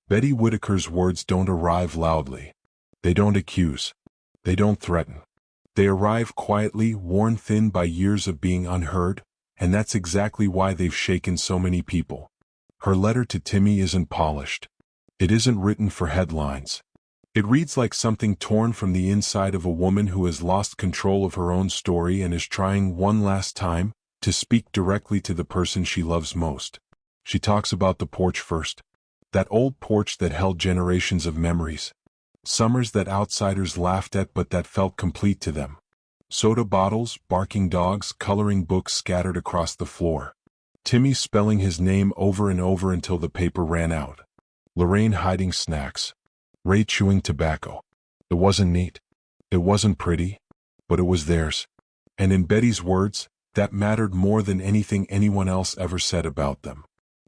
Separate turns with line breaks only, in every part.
Betty Whittaker's words don't arrive loudly. They don't accuse. They don't threaten. They arrive quietly, worn thin by years of being unheard, and that's exactly why they've shaken so many people. Her letter to Timmy isn't polished. It isn't written for headlines. It reads like something torn from the inside of a woman who has lost control of her own story and is trying one last time to speak directly to the person she loves most. She talks about the porch first. That old porch that held generations of memories. Summers that outsiders laughed at but that felt complete to them. Soda bottles, barking dogs, coloring books scattered across the floor. Timmy spelling his name over and over until the paper ran out. Lorraine hiding snacks. Ray chewing tobacco. It wasn't neat. It wasn't pretty. But it was theirs. And in Betty's words, that mattered more than anything anyone else ever said about them.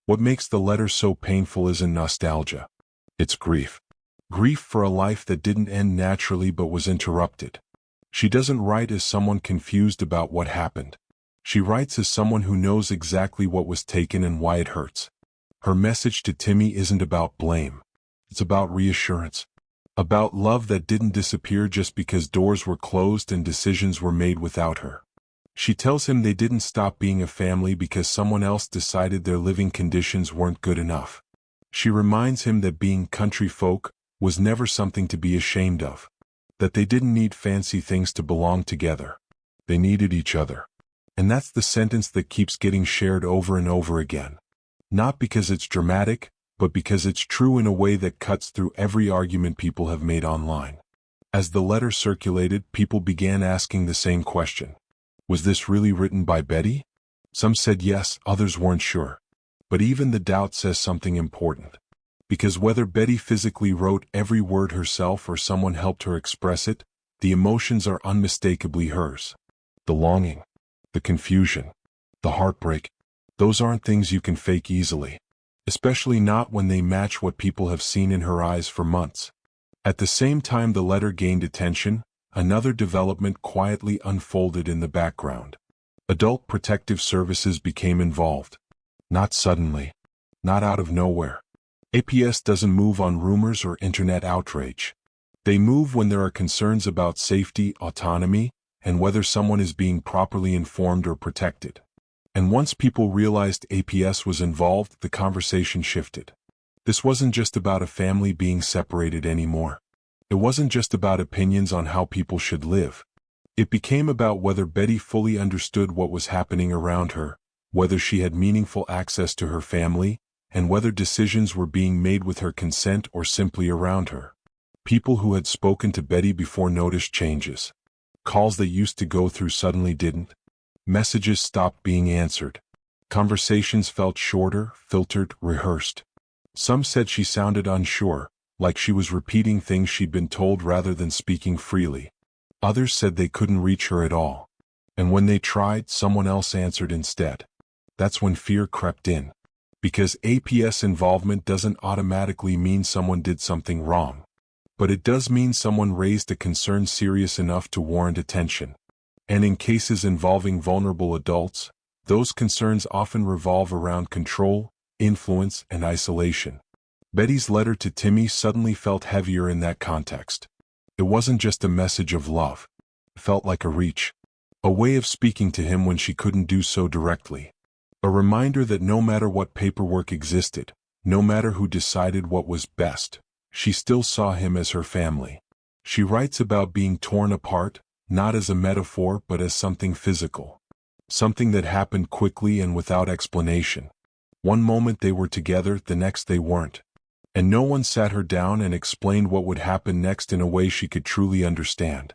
What makes the letter so painful isn't nostalgia. It's grief. Grief for a life that didn't end naturally but was interrupted. She doesn't write as someone confused about what happened. She writes as someone who knows exactly what was taken and why it hurts. Her message to Timmy isn't about blame. It's about reassurance. About love that didn't disappear just because doors were closed and decisions were made without her. She tells him they didn't stop being a family because someone else decided their living conditions weren't good enough. She reminds him that being country folk was never something to be ashamed of. That they didn't need fancy things to belong together. They needed each other. And that's the sentence that keeps getting shared over and over again. Not because it's dramatic, but because it's true in a way that cuts through every argument people have made online. As the letter circulated, people began asking the same question. Was this really written by Betty? Some said yes, others weren't sure. But even the doubt says something important. Because whether Betty physically wrote every word herself or someone helped her express it, the emotions are unmistakably hers. The longing, the confusion, the heartbreak, those aren't things you can fake easily. Especially not when they match what people have seen in her eyes for months. At the same time the letter gained attention, another development quietly unfolded in the background. Adult Protective Services became involved. Not suddenly. Not out of nowhere. APS doesn't move on rumors or internet outrage. They move when there are concerns about safety, autonomy, and whether someone is being properly informed or protected. And once people realized APS was involved, the conversation shifted. This wasn't just about a family being separated anymore. It wasn't just about opinions on how people should live. It became about whether Betty fully understood what was happening around her, whether she had meaningful access to her family, and whether decisions were being made with her consent or simply around her. People who had spoken to Betty before noticed changes. Calls that used to go through suddenly didn't. Messages stopped being answered. Conversations felt shorter, filtered, rehearsed. Some said she sounded unsure, like she was repeating things she'd been told rather than speaking freely. Others said they couldn't reach her at all. And when they tried, someone else answered instead. That's when fear crept in. Because APS involvement doesn't automatically mean someone did something wrong. But it does mean someone raised a concern serious enough to warrant attention. And in cases involving vulnerable adults, those concerns often revolve around control, influence, and isolation. Betty's letter to Timmy suddenly felt heavier in that context. It wasn't just a message of love. It felt like a reach. A way of speaking to him when she couldn't do so directly. A reminder that no matter what paperwork existed, no matter who decided what was best, she still saw him as her family. She writes about being torn apart, not as a metaphor but as something physical. Something that happened quickly and without explanation. One moment they were together, the next they weren't. And no one sat her down and explained what would happen next in a way she could truly understand.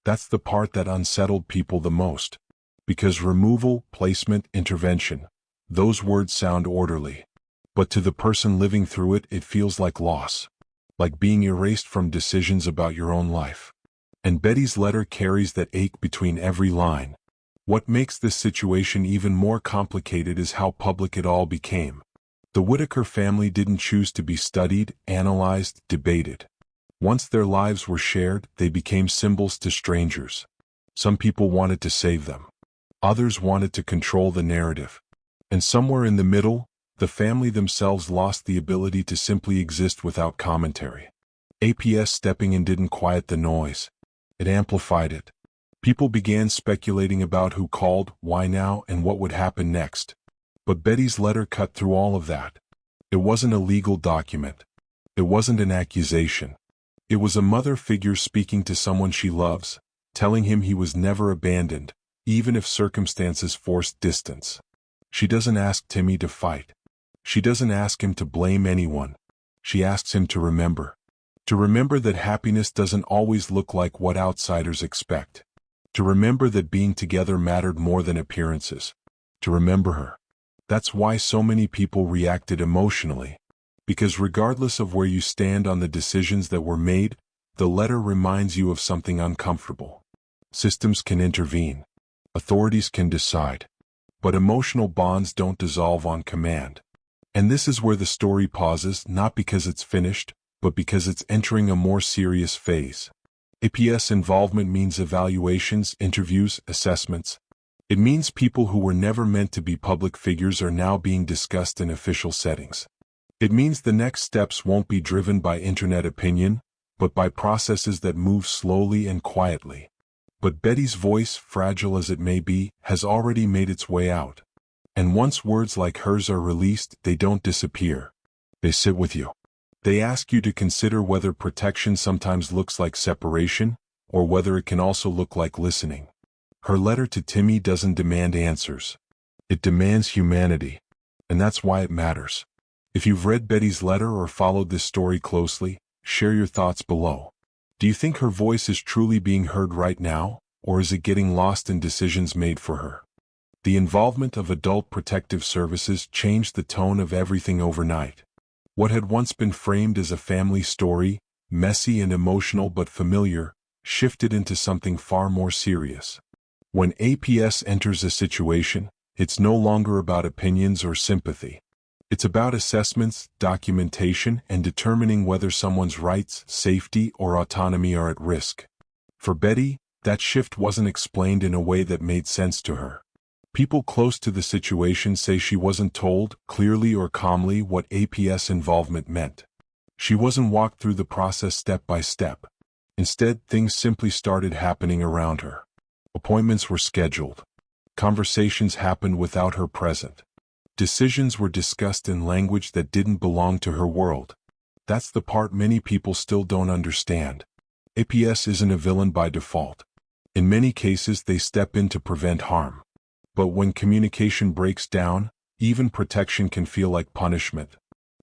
That's the part that unsettled people the most. Because removal, placement, intervention, those words sound orderly. But to the person living through it, it feels like loss. Like being erased from decisions about your own life. And Betty's letter carries that ache between every line. What makes this situation even more complicated is how public it all became. The Whittaker family didn't choose to be studied, analyzed, debated. Once their lives were shared, they became symbols to strangers. Some people wanted to save them. Others wanted to control the narrative. And somewhere in the middle, The family themselves lost the ability to simply exist without commentary. APS stepping in didn't quiet the noise. It amplified it. People began speculating about who called, why now, and what would happen next. But Betty's letter cut through all of that. It wasn't a legal document. It wasn't an accusation. It was a mother figure speaking to someone she loves, telling him he was never abandoned, even if circumstances forced distance. She doesn't ask Timmy to fight. She doesn't ask him to blame anyone. She asks him to remember. To remember that happiness doesn't always look like what outsiders expect. To remember that being together mattered more than appearances. To remember her. That's why so many people reacted emotionally. Because regardless of where you stand on the decisions that were made, the letter reminds you of something uncomfortable. Systems can intervene. Authorities can decide. But emotional bonds don't dissolve on command. And this is where the story pauses, not because it's finished, but because it's entering a more serious phase. APS involvement means evaluations, interviews, assessments. It means people who were never meant to be public figures are now being discussed in official settings. It means the next steps won't be driven by internet opinion, but by processes that move slowly and quietly. But Betty's voice, fragile as it may be, has already made its way out. And once words like hers are released, they don't disappear. They sit with you. They ask you to consider whether protection sometimes looks like separation, or whether it can also look like listening. Her letter to Timmy doesn't demand answers. It demands humanity. And that's why it matters. If you've read Betty's letter or followed this story closely, share your thoughts below. Do you think her voice is truly being heard right now, or is it getting lost in decisions made for her? The involvement of adult protective services changed the tone of everything overnight. What had once been framed as a family story, messy and emotional but familiar, shifted into something far more serious. When APS enters a situation, it's no longer about opinions or sympathy. It's about assessments, documentation, and determining whether someone's rights, safety, or autonomy are at risk. For Betty, that shift wasn't explained in a way that made sense to her. People close to the situation say she wasn't told, clearly or calmly, what APS involvement meant. She wasn't walked through the process step by step. Instead, things simply started happening around her. Appointments were scheduled. Conversations happened without her present. Decisions were discussed in language that didn't belong to her world. That's the part many people still don't understand. APS isn't a villain by default. In many cases, they step in to prevent harm. But when communication breaks down, even protection can feel like punishment.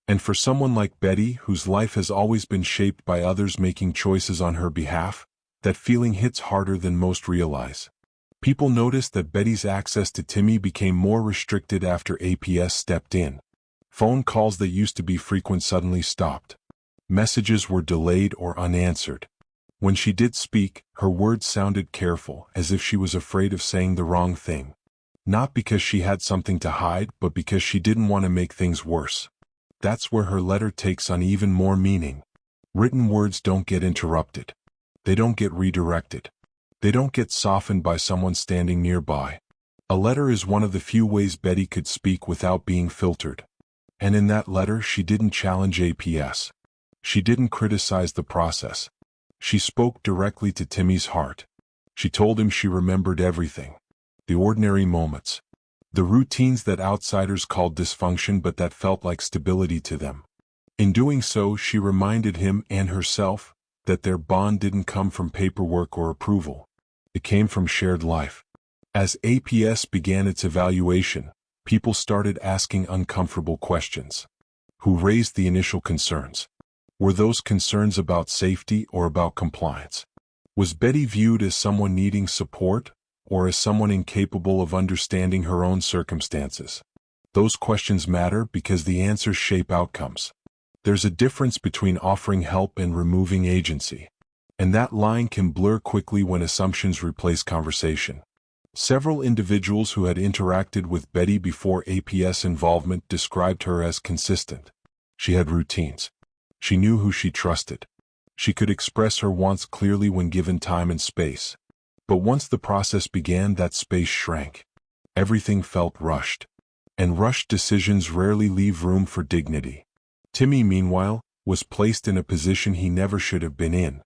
And for someone like Betty, whose life has always been shaped by others making choices on her behalf, that feeling hits harder than most realize. People noticed that Betty's access to Timmy became more restricted after APS stepped in. Phone calls that used to be frequent suddenly stopped. Messages were delayed or unanswered. When she did speak, her words sounded careful, as if she was afraid of saying the wrong thing. Not because she had something to hide, but because she didn't want to make things worse. That's where her letter takes on even more meaning. Written words don't get interrupted. They don't get redirected. They don't get softened by someone standing nearby. A letter is one of the few ways Betty could speak without being filtered. And in that letter, she didn't challenge APS. She didn't criticize the process. She spoke directly to Timmy's heart. She told him she remembered everything. The ordinary moments. The routines that outsiders called dysfunction but that felt like stability to them. In doing so, she reminded him and herself that their bond didn't come from paperwork or approval. It came from shared life. As APS began its evaluation, people started asking uncomfortable questions. Who raised the initial concerns? Were those concerns about safety or about compliance? Was Betty viewed as someone needing support, or as someone incapable of understanding her own circumstances? Those questions matter because the answers shape outcomes. There's a difference between offering help and removing agency. And that line can blur quickly when assumptions replace conversation. Several individuals who had interacted with Betty before APS involvement described her as consistent. She had routines. She knew who she trusted. She could express her wants clearly when given time and space. But once the process began, that space shrank. Everything felt rushed. and rushed decisions rarely leave room for dignity. Timmy, meanwhile, was placed in a position he never should have been in.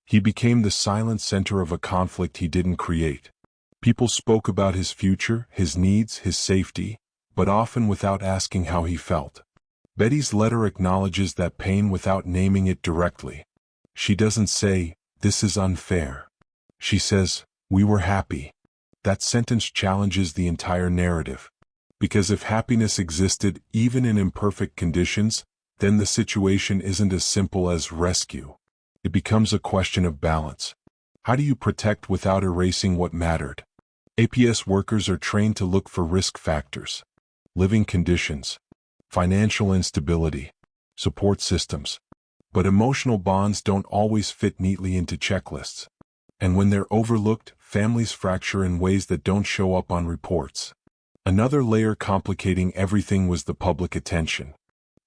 He became the silent center of a conflict he didn't create. People spoke about his future, his needs, his safety, but often without asking how he felt. Betty's letter acknowledges that pain without naming it directly. She doesn't say, "This is unfair." She says, "We were happy." That sentence challenges the entire narrative. Because if happiness existed, even in imperfect conditions, then the situation isn't as simple as rescue. It becomes a question of balance. How do you protect without erasing what mattered? APS workers are trained to look for risk factors, living conditions, financial instability, support systems. But emotional bonds don't always fit neatly into checklists. And when they're overlooked, families fracture in ways that don't show up on reports. Another layer complicating everything was the public attention.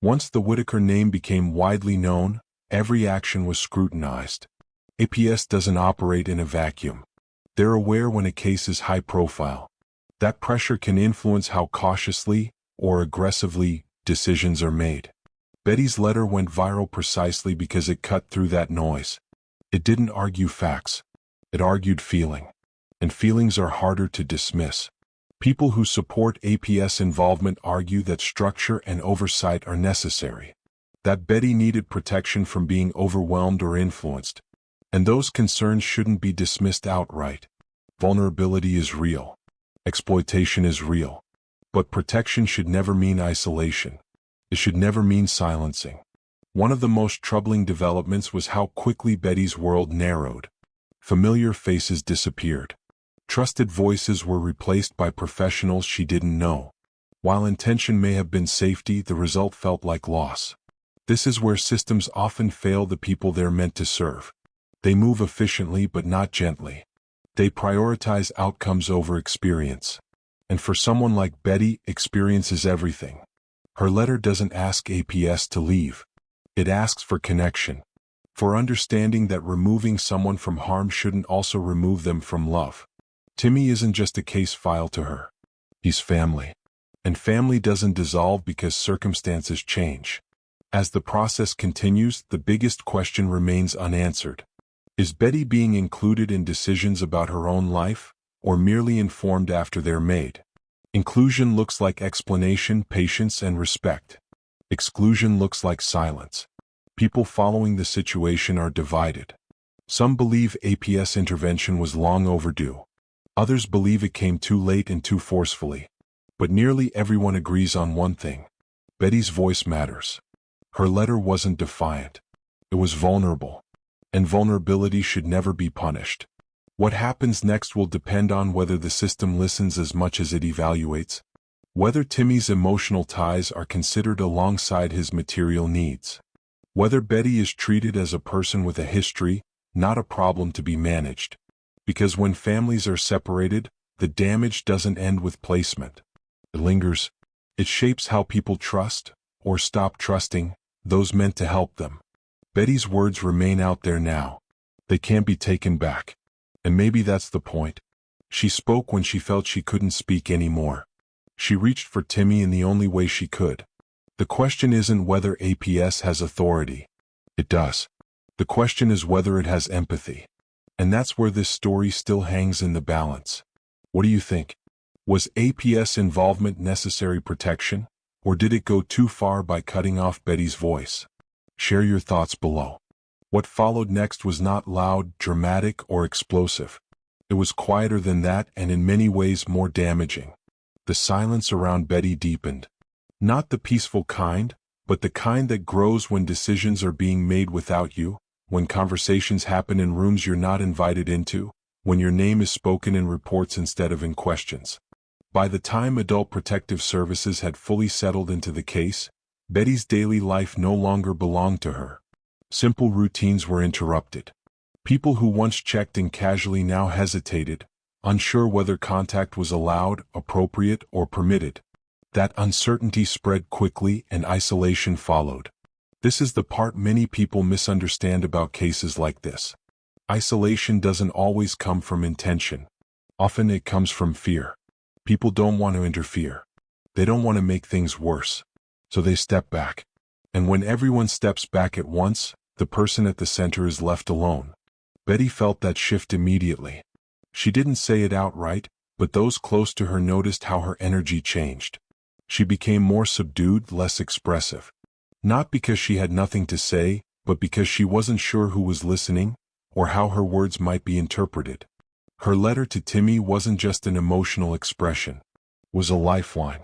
Once the Whittaker name became widely known, every action was scrutinized. APS doesn't operate in a vacuum. They're aware when a case is high profile. That pressure can influence how cautiously or aggressively decisions are made. Betty's letter went viral precisely because it cut through that noise. It didn't argue facts. It argued feeling. And feelings are harder to dismiss. People who support APS involvement argue that structure and oversight are necessary. That Betty needed protection from being overwhelmed or influenced. And those concerns shouldn't be dismissed outright. Vulnerability is real. Exploitation is real. But protection should never mean isolation. It should never mean silencing. One of the most troubling developments was how quickly Betty's world narrowed. Familiar faces disappeared. Trusted voices were replaced by professionals she didn't know. While intention may have been safety, the result felt like loss. This is where systems often fail the people they're meant to serve. They move efficiently but not gently. They prioritize outcomes over experience. And for someone like Betty, experience is everything. Her letter doesn't ask APS to leave. It asks for connection. For understanding that removing someone from harm shouldn't also remove them from love. Timmy isn't just a case file to her. He's family. And family doesn't dissolve because circumstances change. As the process continues, the biggest question remains unanswered. Is Betty being included in decisions about her own life, or merely informed after they're made? Inclusion looks like explanation, patience, and respect. Exclusion looks like silence. People following the situation are divided. Some believe APS intervention was long overdue. Others believe it came too late and too forcefully. But nearly everyone agrees on one thing. Betty's voice matters. Her letter wasn't defiant. It was vulnerable. And vulnerability should never be punished. What happens next will depend on whether the system listens as much as it evaluates, whether Timmy's emotional ties are considered alongside his material needs, whether Betty is treated as a person with a history, not a problem to be managed. Because when families are separated, the damage doesn't end with placement. It lingers. It shapes how people trust, or stop trusting, those meant to help them. Betty's words remain out there now. They can't be taken back. And maybe that's the point. She spoke when she felt she couldn't speak anymore. She reached for Timmy in the only way she could. The question isn't whether APS has authority. It does. The question is whether it has empathy. And that's where this story still hangs in the balance. What do you think? Was APS involvement necessary protection, or did it go too far by cutting off Betty's voice? Share your thoughts below. What followed next was not loud, dramatic, or explosive. It was quieter than that and in many ways more damaging. The silence around Betty deepened. Not the peaceful kind, but the kind that grows when decisions are being made without you, when conversations happen in rooms you're not invited into, when your name is spoken in reports instead of in questions. By the time Adult Protective Services had fully settled into the case, Betty's daily life no longer belonged to her. Simple routines were interrupted. People who once checked in casually now hesitated, unsure whether contact was allowed, appropriate, or permitted. That uncertainty spread quickly and isolation followed. This is the part many people misunderstand about cases like this. Isolation doesn't always come from intention. Often it comes from fear. People don't want to interfere. They don't want to make things worse. So they step back. And when everyone steps back at once, the person at the center is left alone. Betty felt that shift immediately. She didn't say it outright, but those close to her noticed how her energy changed. She became more subdued, less expressive. Not because she had nothing to say, but because she wasn't sure who was listening, or how her words might be interpreted. Her letter to Timmy wasn't just an emotional expression. It was a lifeline.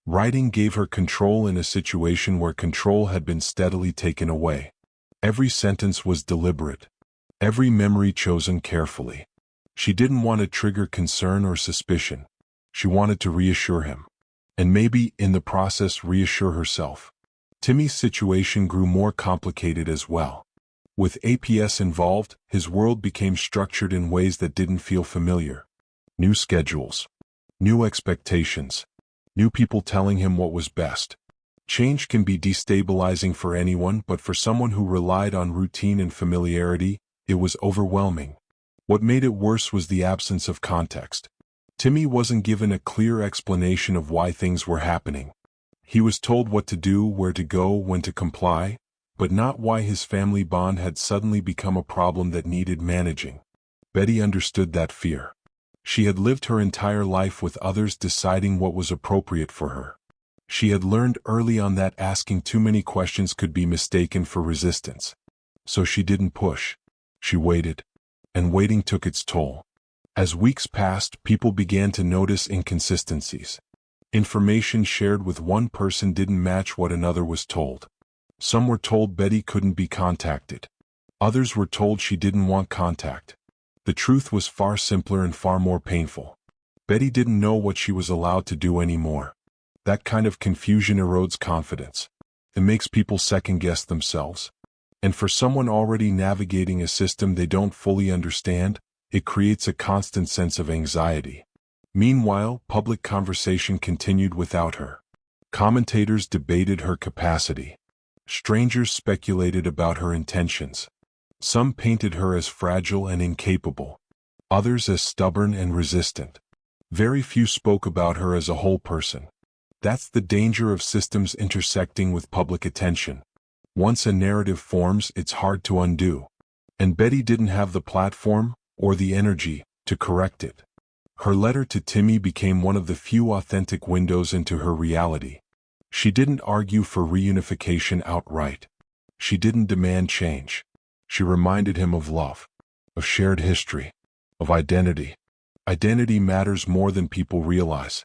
Writing gave her control in a situation where control had been steadily taken away. Every sentence was deliberate. Every memory chosen carefully. She didn't want to trigger concern or suspicion. She wanted to reassure him. And maybe, in the process, reassure herself. Timmy's situation grew more complicated as well. With APS involved, his world became structured in ways that didn't feel familiar. New schedules. New expectations. New people telling him what was best. Change can be destabilizing for anyone, but for someone who relied on routine and familiarity, it was overwhelming. What made it worse was the absence of context. Timmy wasn't given a clear explanation of why things were happening. He was told what to do, where to go, when to comply, but not why his family bond had suddenly become a problem that needed managing. Betty understood that fear. She had lived her entire life with others deciding what was appropriate for her. She had learned early on that asking too many questions could be mistaken for resistance. So she didn't push. She waited. And waiting took its toll. As weeks passed, people began to notice inconsistencies. Information shared with one person didn't match what another was told. Some were told Betty couldn't be contacted. Others were told she didn't want contact. The truth was far simpler and far more painful. Betty didn't know what she was allowed to do anymore. That kind of confusion erodes confidence. It makes people second-guess themselves. And for someone already navigating a system they don't fully understand, it creates a constant sense of anxiety. Meanwhile, public conversation continued without her. Commentators debated her capacity. Strangers speculated about her intentions. Some painted her as fragile and incapable. Others as stubborn and resistant. Very few spoke about her as a whole person. That's the danger of systems intersecting with public attention. Once a narrative forms, it's hard to undo. And Betty didn't have the platform, or the energy, to correct it. Her letter to Timmy became one of the few authentic windows into her reality. She didn't argue for reunification outright. She didn't demand change. She reminded him of love, of shared history, of identity. Identity matters more than people realize.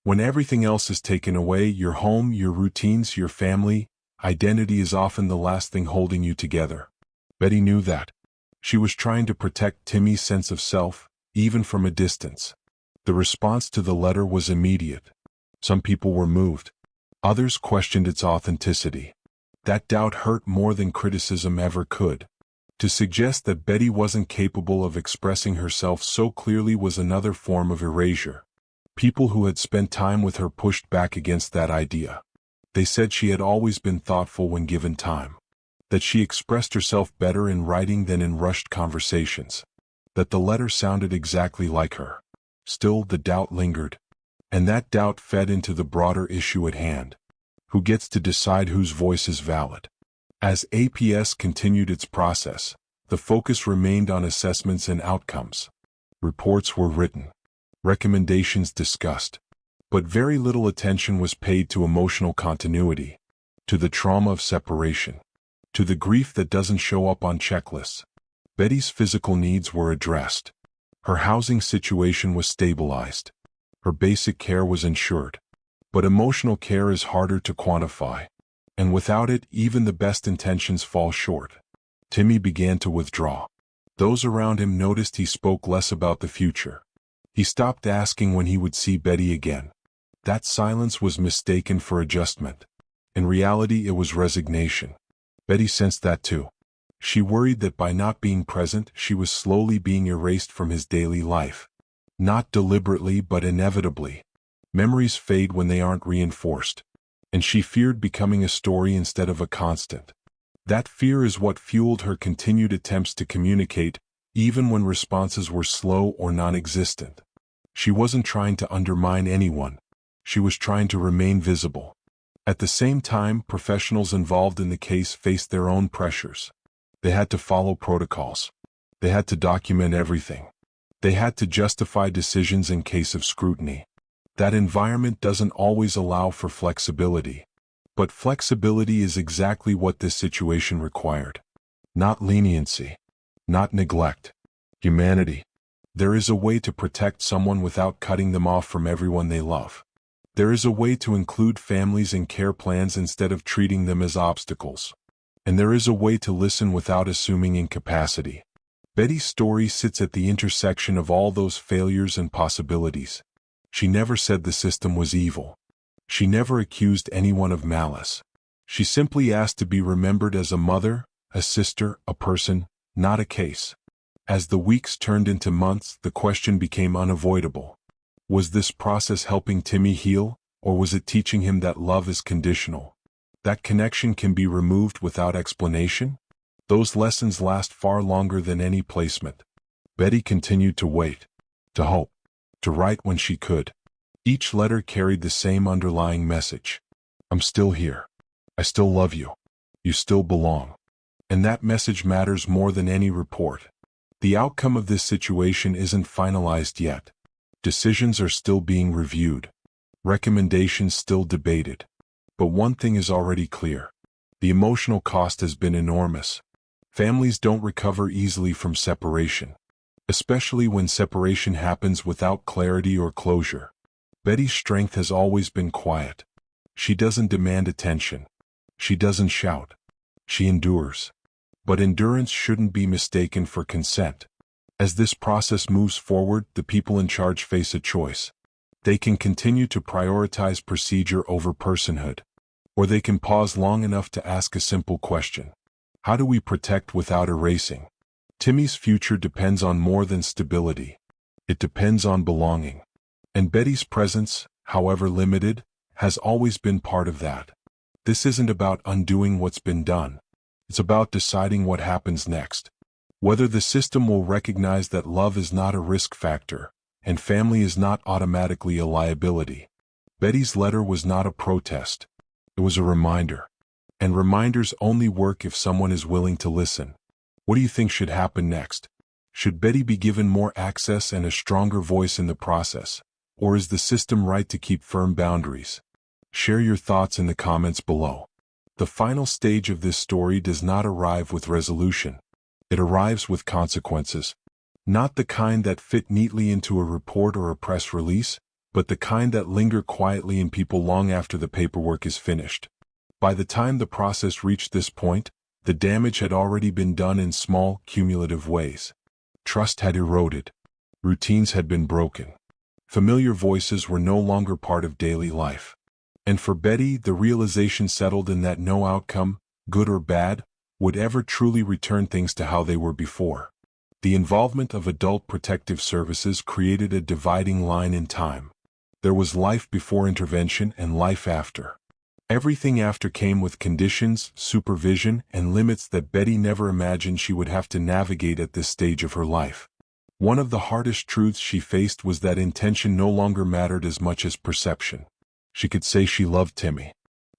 When everything else is taken away, your home, your routines, your family, identity is often the last thing holding you together. Betty knew that. She was trying to protect Timmy's sense of self, even from a distance. The response to the letter was immediate. Some people were moved. Others questioned its authenticity. That doubt hurt more than criticism ever could. To suggest that Betty wasn't capable of expressing herself so clearly was another form of erasure. People who had spent time with her pushed back against that idea. They said she had always been thoughtful when given time. That she expressed herself better in writing than in rushed conversations. That the letter sounded exactly like her. Still, the doubt lingered. And that doubt fed into the broader issue at hand. Who gets to decide whose voice is valid? As APS continued its process, the focus remained on assessments and outcomes. Reports were written. Recommendations discussed. But very little attention was paid to emotional continuity, to the trauma of separation, to the grief that doesn't show up on checklists. Betty's physical needs were addressed. Her housing situation was stabilized. Her basic care was ensured. But emotional care is harder to quantify. And without it, even the best intentions fall short. Timmy began to withdraw. Those around him noticed he spoke less about the future. He stopped asking when he would see Betty again. That silence was mistaken for adjustment. In reality, it was resignation. Betty sensed that too. She worried that by not being present, she was slowly being erased from his daily life. Not deliberately, but inevitably. Memories fade when they aren't reinforced. And she feared becoming a story instead of a constant. That fear is what fueled her continued attempts to communicate, even when responses were slow or non-existent. She wasn't trying to undermine anyone. She was trying to remain visible. At the same time, professionals involved in the case faced their own pressures. They had to follow protocols. They had to document everything. They had to justify decisions in case of scrutiny. That environment doesn't always allow for flexibility. But flexibility is exactly what this situation required. Not leniency. Not neglect. Humanity. There is a way to protect someone without cutting them off from everyone they love. There is a way to include families in care plans instead of treating them as obstacles. And there is a way to listen without assuming incapacity. Betty's story sits at the intersection of all those failures and possibilities. She never said the system was evil. She never accused anyone of malice. She simply asked to be remembered as a mother, a sister, a person, not a case. As the weeks turned into months, the question became unavoidable. Was this process helping Timmy heal, or was it teaching him that love is conditional? That connection can be removed without explanation? Those lessons last far longer than any placement. Betty continued to wait, to hope, to write when she could. Each letter carried the same underlying message. I'm still here. I still love you. You still belong. And that message matters more than any report. The outcome of this situation isn't finalized yet. Decisions are still being reviewed. Recommendations still debated. But one thing is already clear. The emotional cost has been enormous. Families don't recover easily from separation, especially when separation happens without clarity or closure. Betty's strength has always been quiet. She doesn't demand attention. She doesn't shout. She endures. But endurance shouldn't be mistaken for consent. As this process moves forward, the people in charge face a choice. They can continue to prioritize procedure over personhood. Or they can pause long enough to ask a simple question. How do we protect without erasing? Timmy's future depends on more than stability. It depends on belonging. And Betty's presence, however limited, has always been part of that. This isn't about undoing what's been done. It's about deciding what happens next. Whether the system will recognize that love is not a risk factor, and family is not automatically a liability. Betty's letter was not a protest. It was a reminder. And reminders only work if someone is willing to listen. What do you think should happen next? Should Betty be given more access and a stronger voice in the process? Or is the system right to keep firm boundaries? Share your thoughts in the comments below. The final stage of this story does not arrive with resolution. It arrives with consequences. Not the kind that fit neatly into a report or a press release, but the kind that linger quietly in people long after the paperwork is finished. By the time the process reached this point, the damage had already been done in small, cumulative ways. Trust had eroded. Routines had been broken. Familiar voices were no longer part of daily life. And for Betty, the realization settled in that no outcome, good or bad, would ever truly return things to how they were before. The involvement of adult protective services created a dividing line in time. There was life before intervention and life after. Everything after came with conditions, supervision, and limits that Betty never imagined she would have to navigate at this stage of her life. One of the hardest truths she faced was that intention no longer mattered as much as perception. She could say she loved Timmy.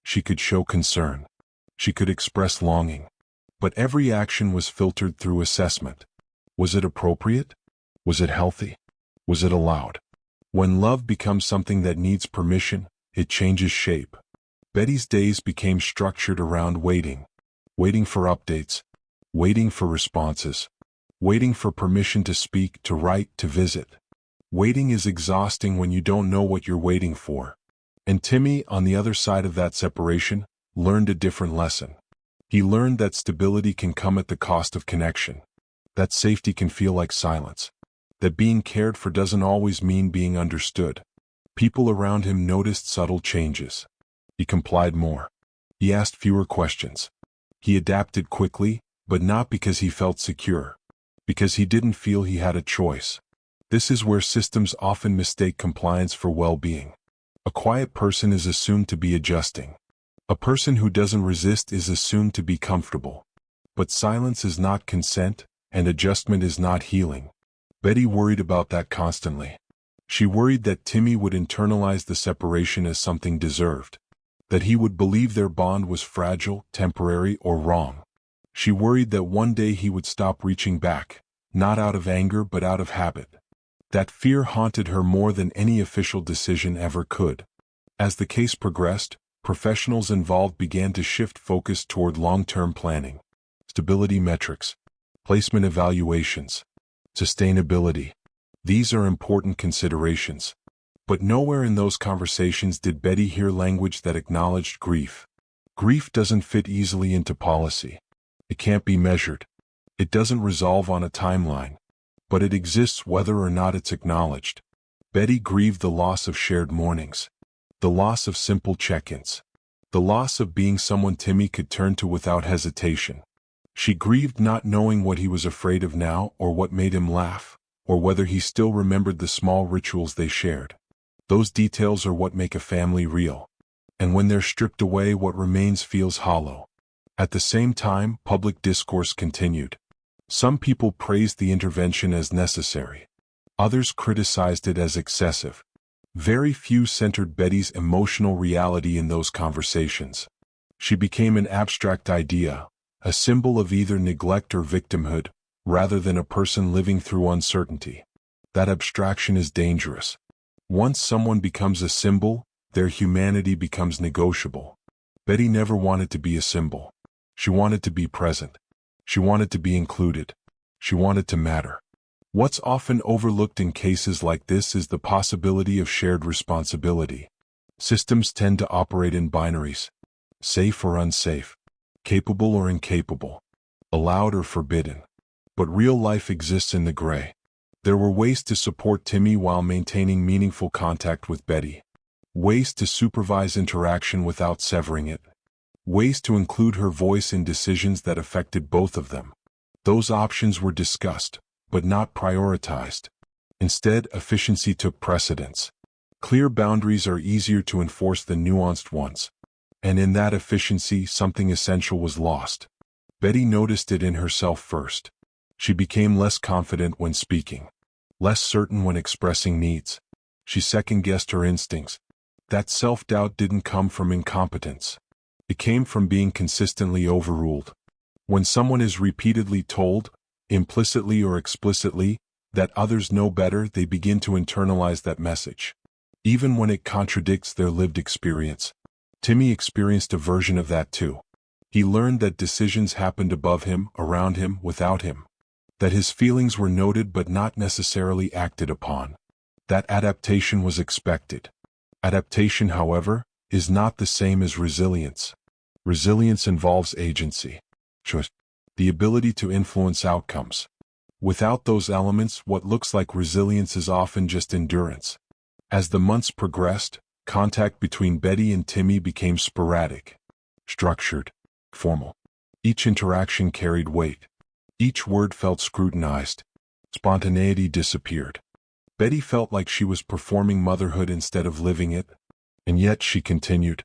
She could show concern. She could express longing. But every action was filtered through assessment. Was it appropriate? Was it healthy? Was it allowed? When love becomes something that needs permission, it changes shape. Betty's days became structured around waiting. Waiting for updates. Waiting for responses. Waiting for permission to speak, to write, to visit. Waiting is exhausting when you don't know what you're waiting for. And Timmy, on the other side of that separation, learned a different lesson. He learned that stability can come at the cost of connection. That safety can feel like silence. That being cared for doesn't always mean being understood. People around him noticed subtle changes. He complied more. He asked fewer questions. He adapted quickly, but not because he felt secure. Because he didn't feel he had a choice. This is where systems often mistake compliance for well-being. A quiet person is assumed to be adjusting. A person who doesn't resist is assumed to be comfortable. But silence is not consent, and adjustment is not healing. Betty worried about that constantly. She worried that Timmy would internalize the separation as something deserved, that he would believe their bond was fragile, temporary, or wrong. She worried that one day he would stop reaching back, not out of anger but out of habit. That fear haunted her more than any official decision ever could. As the case progressed, professionals involved began to shift focus toward long-term planning, stability metrics, placement evaluations, sustainability. These are important considerations. But nowhere in those conversations did Betty hear language that acknowledged grief. Grief doesn't fit easily into policy. It can't be measured. It doesn't resolve on a timeline. But it exists whether or not it's acknowledged. Betty grieved the loss of shared mornings, the loss of simple check-ins, the loss of being someone Timmy could turn to without hesitation. She grieved not knowing what he was afraid of now or what made him laugh, or whether he still remembered the small rituals they shared. Those details are what make a family real. And when they're stripped away, what remains feels hollow. At the same time, public discourse continued. Some people praised the intervention as necessary. Others criticized it as excessive. Very few centered Betty's emotional reality in those conversations. She became an abstract idea, a symbol of either neglect or victimhood, rather than a person living through uncertainty. That abstraction is dangerous. Once someone becomes a symbol, their humanity becomes negotiable. Betty never wanted to be a symbol. She wanted to be present. She wanted to be included. She wanted to matter. What's often overlooked in cases like this is the possibility of shared responsibility. Systems tend to operate in binaries: safe or unsafe, capable or incapable, allowed or forbidden. But real life exists in the gray. There were ways to support Timmy while maintaining meaningful contact with Betty. Ways to supervise interaction without severing it. Ways to include her voice in decisions that affected both of them. Those options were discussed, but not prioritized. Instead, efficiency took precedence. Clear boundaries are easier to enforce than nuanced ones. And in that efficiency, something essential was lost. Betty noticed it in herself first. She became less confident when speaking, less certain when expressing needs. She second-guessed her instincts. That self-doubt didn't come from incompetence. It came from being consistently overruled. When someone is repeatedly told, implicitly or explicitly, that others know better, they begin to internalize that message, even when it contradicts their lived experience. Timmy experienced a version of that too. He learned that decisions happened above him, around him, without him. That his feelings were noted but not necessarily acted upon. That adaptation was expected. Adaptation, however, is not the same as resilience. Resilience involves agency, choice, the ability to influence outcomes. Without those elements, what looks like resilience is often just endurance. As the months progressed, contact between Betty and Timmy became sporadic, structured, formal. Each interaction carried weight. Each word felt scrutinized. Spontaneity disappeared. Betty felt like she was performing motherhood instead of living it. And yet she continued,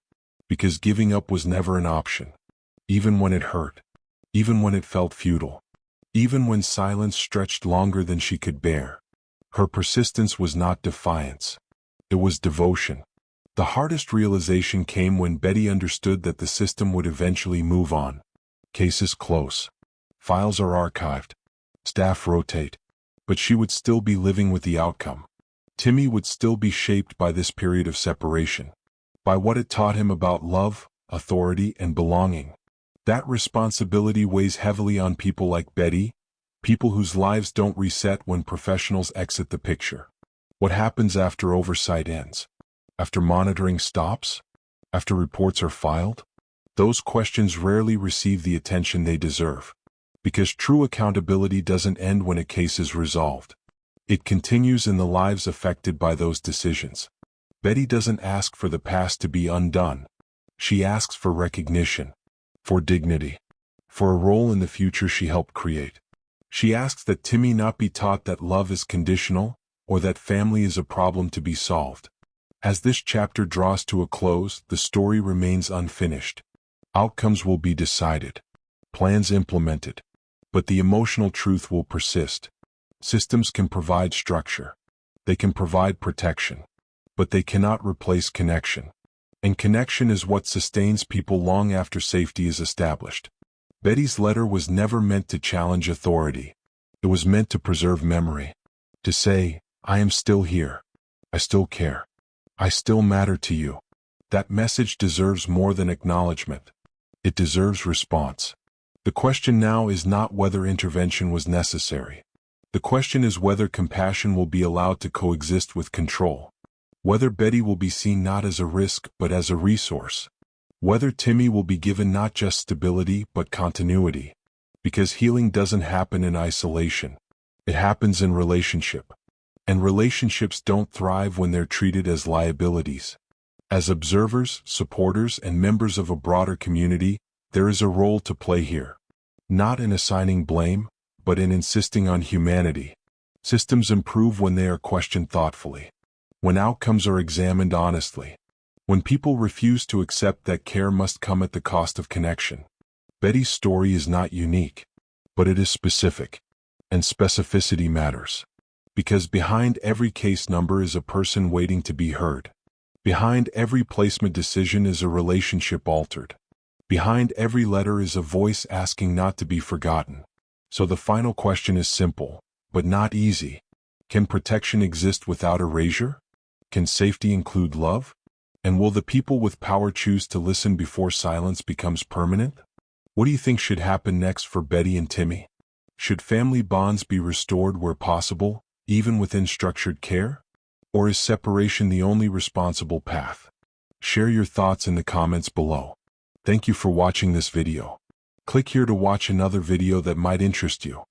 because giving up was never an option. Even when it hurt. Even when it felt futile. Even when silence stretched longer than she could bear. Her persistence was not defiance. It was devotion. The hardest realization came when Betty understood that the system would eventually move on. Cases close. Files are archived. Staff rotate. But she would still be living with the outcome. Timmy would still be shaped by this period of separation. By what it taught him about love, authority, and belonging. That responsibility weighs heavily on people like Betty, people whose lives don't reset when professionals exit the picture. What happens after oversight ends? After monitoring stops? After reports are filed? Those questions rarely receive the attention they deserve. Because true accountability doesn't end when a case is resolved. It continues in the lives affected by those decisions. Betty doesn't ask for the past to be undone. She asks for recognition, for dignity, for a role in the future she helped create. She asks that Timmy not be taught that love is conditional, or that family is a problem to be solved. As this chapter draws to a close, the story remains unfinished. Outcomes will be decided, plans implemented, but the emotional truth will persist. Systems can provide structure, They can provide protection, but they cannot replace connection. And connection is what sustains people long after safety is established. Betty's letter was never meant to challenge authority. It was meant to preserve memory. To say, I am still here. I still care. I still matter to you. That message deserves more than acknowledgement. It deserves response. The question now is not whether intervention was necessary. The question is whether compassion will be allowed to coexist with control. Whether Betty will be seen not as a risk but as a resource. Whether Timmy will be given not just stability but continuity. Because healing doesn't happen in isolation. It happens in relationship. And relationships don't thrive when they're treated as liabilities. As observers, supporters, and members of a broader community, there is a role to play here. Not in assigning blame, but in insisting on humanity. Systems improve when they are questioned thoughtfully. When outcomes are examined honestly. When people refuse to accept that care must come at the cost of connection. Betty's story is not unique, but it is specific. And specificity matters. Because behind every case number is a person waiting to be heard. Behind every placement decision is a relationship altered. Behind every letter is a voice asking not to be forgotten. So the final question is simple, but not easy. Can protection exist without erasure? Can safety include love? And will the people with power choose to listen before silence becomes permanent? What do you think should happen next for Betty and Timmy? Should family bonds be restored where possible, even within structured care? Or is separation the only responsible path? Share your thoughts in the comments below. Thank you for watching this video. Click here to watch another video that might interest you.